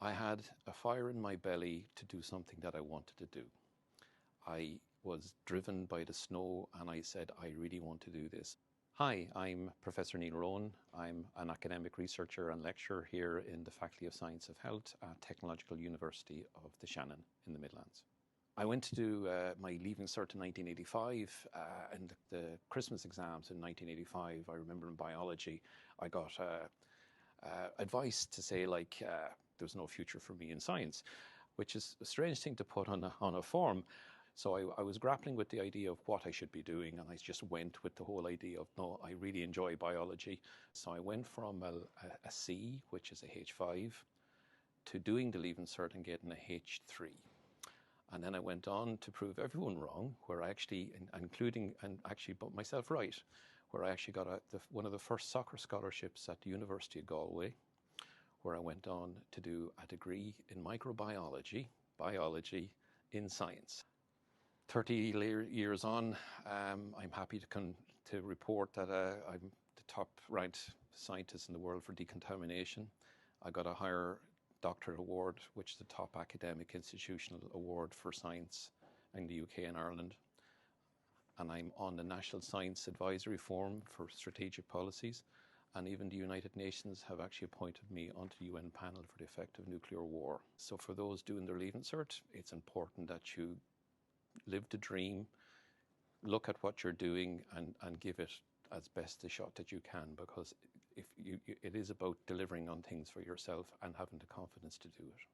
I had a fire in my belly to do something that I wanted to do. I was driven by the snow and I said, I really want to do this. Hi, I'm Professor Neil Rowan. I'm an academic researcher and lecturer here in the Faculty of Science of Health at Technological University of the Shannon in the Midlands. I went to do my Leaving Cert in 1985 and the Christmas exams in 1985. I remember in biology, I got advice to say there's no future for me in science, which is a strange thing to put on a form. So I was grappling with the idea of what I should be doing, and I just went with the whole idea of, no, I really enjoy biology. So I went from a C, which is a H5, to doing the Leaving Cert and getting a H3. And then I went on to prove everyone wrong, where I actually, put myself right, where I actually got one of the first soccer scholarships at the University of Galway, where I went on to do a degree in microbiology, biology in science. 30 years on, I'm happy to report that I'm the top-ranked scientist in the world for decontamination. I got a higher doctorate award, which is the top academic institutional award for science in the UK and Ireland. And I'm on the National Science Advisory Forum for Strategic Policies. And even the United Nations have actually appointed me onto the UN panel for the effect of nuclear war. So for those doing their Leaving Cert, it's important that you live the dream, look at what you're doing and give it as best a shot that you can, because it is about delivering on things for yourself and having the confidence to do it.